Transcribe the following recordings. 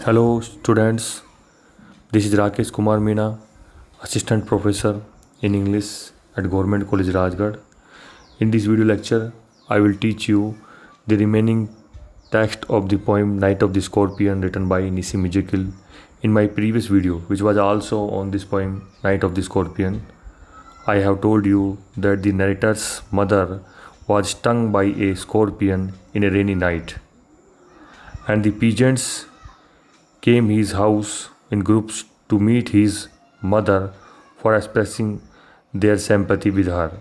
Hello students, this is Rakesh Kumar Meena, Assistant Professor in English at Government College Rajgarh. In this video lecture, I will teach you the remaining text of the poem Night of the Scorpion written by Nissim Ezekiel. In my previous video, which was also on this poem Night of the Scorpion, I have told you that the narrator's mother was stung by a scorpion in a rainy night, and the pigeons came his house in groups to meet his mother for expressing their sympathy with her.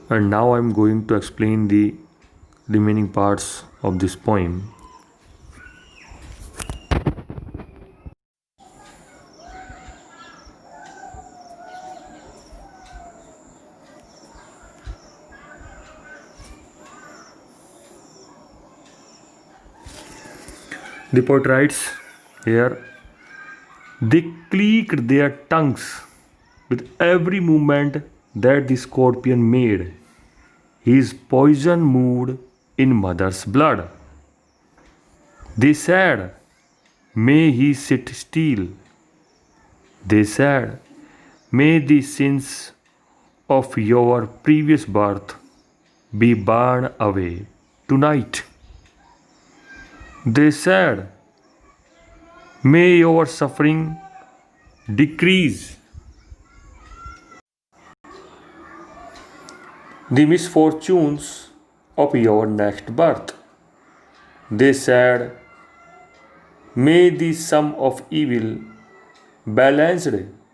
And now I am going to explain the remaining parts of this poem. The poet writes here, they clicked their tongues with every movement that the scorpion made. His poison moved in mother's blood. They said, may he sit still. They said, may the sins of your previous birth be burned away tonight. They said, may your suffering decrease. The misfortunes of your next birth. They said, may the sum of evil balanced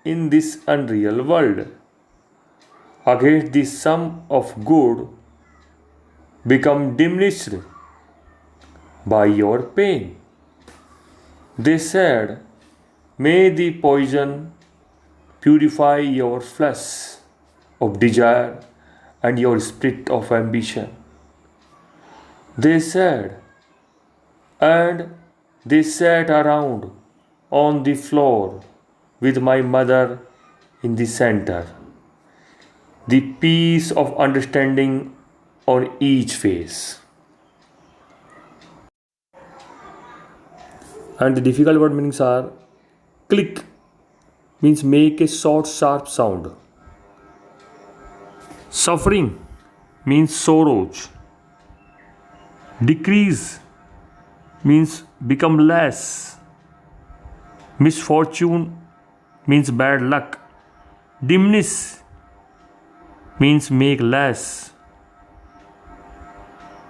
in this unreal world against the sum of good become diminished by your pain. They said, may the poison purify your flesh of desire and your spirit of ambition. They said, and they sat around on the floor with my mother in the center, the peace of understanding on each face. And the difficult word meanings are click means make a short sharp sound. Suffering means sorrows. Decrease means become less. Misfortune means bad luck. Diminish means make less.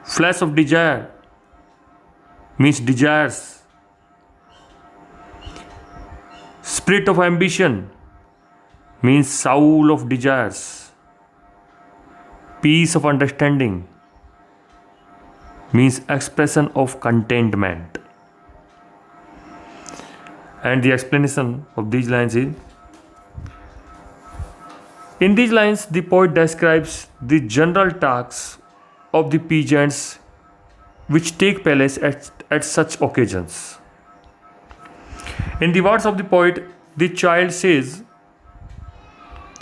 Flash of desire means desires. Spirit of ambition means soul of desires. Peace of understanding means expression of contentment. And the explanation of these lines is, in these lines the poet describes the general tasks of the peasants which take place at such occasions. In the words of the poet, the child says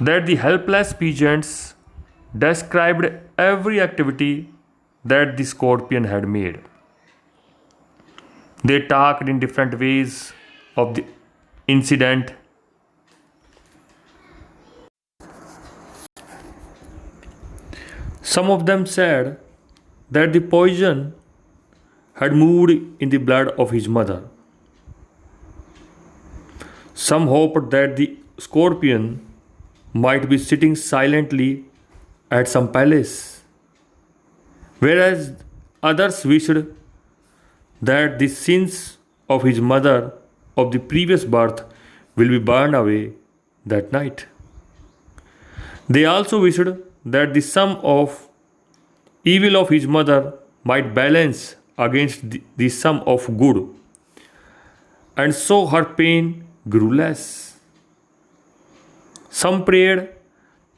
that the helpless peasants described every activity that the scorpion had made. They talked in different ways of the incident. Some of them said that the poison had moved in the blood of his mother. Some hoped that the scorpion might be sitting silently at some palace, whereas others wished that the sins of his mother of the previous birth will be burned away that night. They also wished that the sum of evil of his mother might balance against the sum of good, and so her pain grew less. Some prayed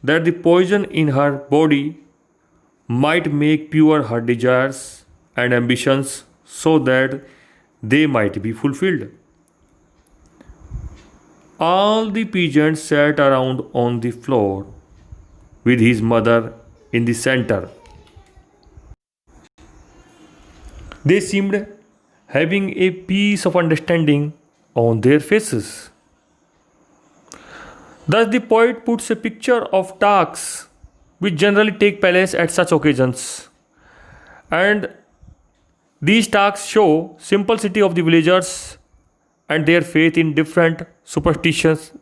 that the poison in her body might make pure her desires and ambitions so that they might be fulfilled. All the pigeons sat around on the floor with his mother in the center, They seemed having a piece of understanding on their faces. Thus, the poet puts a picture of talks which generally take place at such occasions. And these talks show simplicity of the villagers and their faith in different superstitious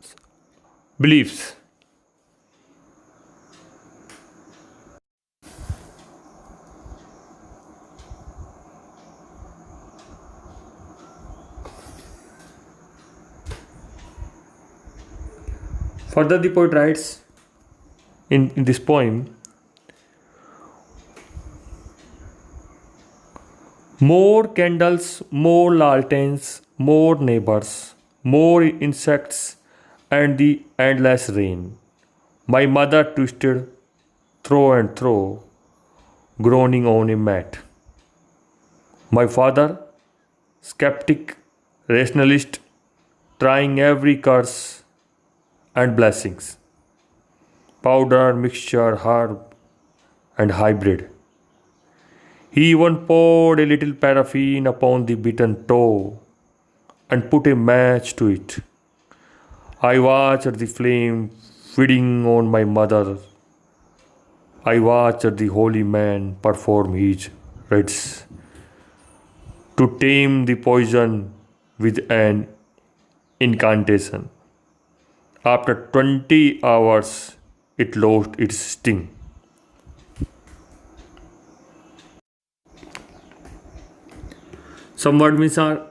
beliefs. Further, the poet writes in this poem, more candles, more lanterns, more neighbors, more insects, and the endless rain. My mother twisted through and through, groaning on a mat. My father, skeptic, rationalist, trying every curse and blessings, powder, mixture, herb, and hybrid. He even poured a little paraffin upon the beaten toe and put a match to it. I watched the flame feeding on my mother. I watched the holy man perform his rites to tame the poison with an incantation. After 20 hours, it lost its sting. Some word means are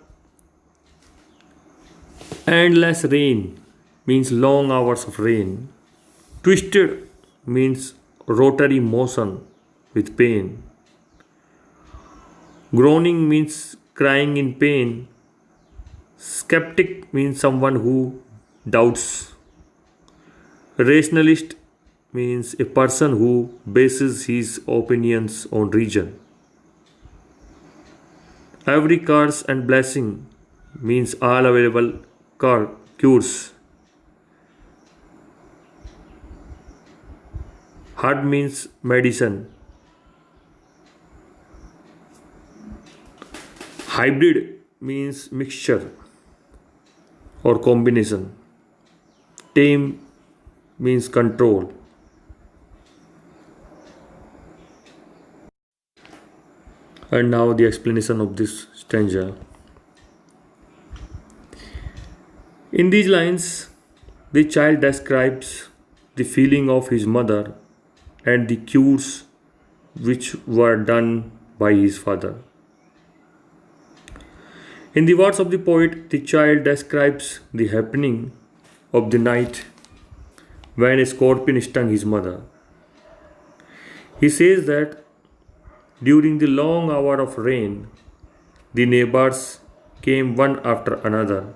endless rain means long hours of rain. Twisted means rotary motion with pain. Groaning means crying in pain. Skeptic means someone who doubts. Rationalist means a person who bases his opinions on reason. Every curse and blessing means all available cures. Herb means medicine. Hybrid means mixture or combination. Tame means control. And now the explanation of this stanza. In these lines, the child describes the feeling of his mother and the cures which were done by his father. In the words of the poet, the child describes the happening of the night when a scorpion stung his mother. He says that during the long hour of rain, the neighbors came one after another.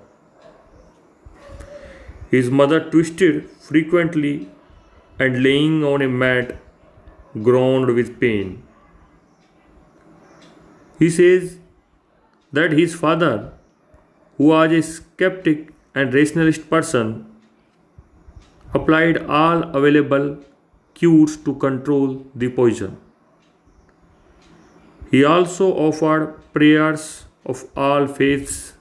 His mother twisted frequently and laying on a mat groaned with pain. He says that his father, who was a skeptic and rationalist person, applied all available cures to control the poison. He also offered prayers of all faiths.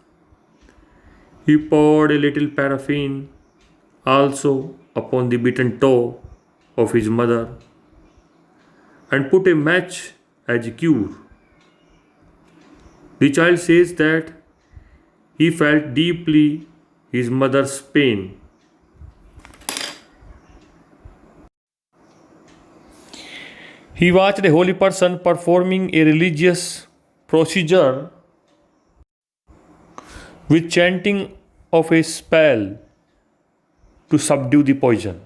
He poured a little paraffin also upon the beaten toe of his mother and put a match as a cure. The child says that he felt deeply his mother's pain. He watched a holy person performing a religious procedure with chanting of a spell to subdue the poison.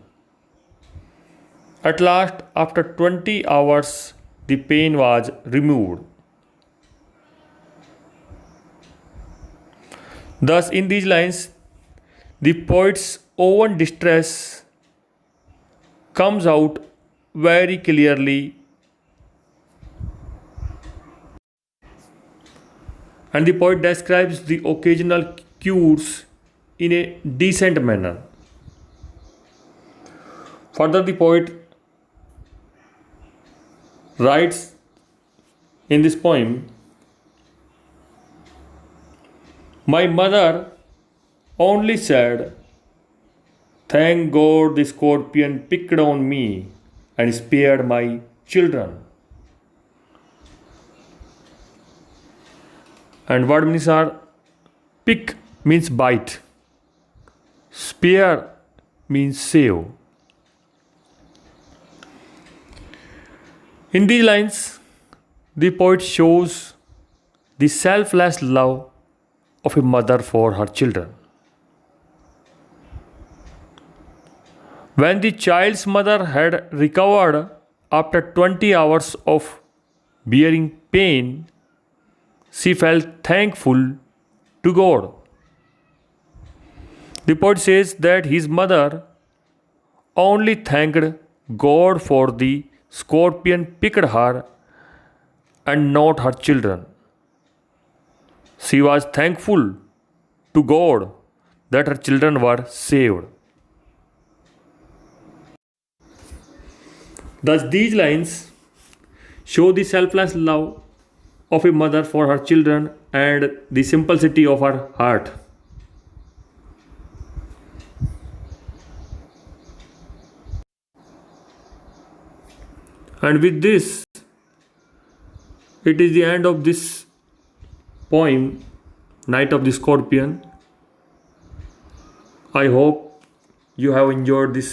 At last, after 20 hours, the pain was removed. Thus, in these lines, the poet's own distress comes out very clearly, and the poet describes the occasional cures in a decent manner. Further, the poet writes in this poem My mother only said, "Thank God the scorpion picked on me and spared my children." And what means are pick means bite, spare means save. In these lines, the poet shows the selfless love of a mother for her children. When the child's mother had recovered after 20 hours of bearing pain, she felt thankful to God. The poet says that his mother only thanked God for the scorpion picked her and not her children. She was thankful to God that her children were saved. Thus, these lines show the selfless love of a mother for her children and the simplicity of her heart. And with this, it is the end of this poem, Night of the Scorpion. I hope you have enjoyed this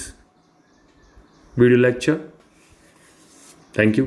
video lecture. Thank you.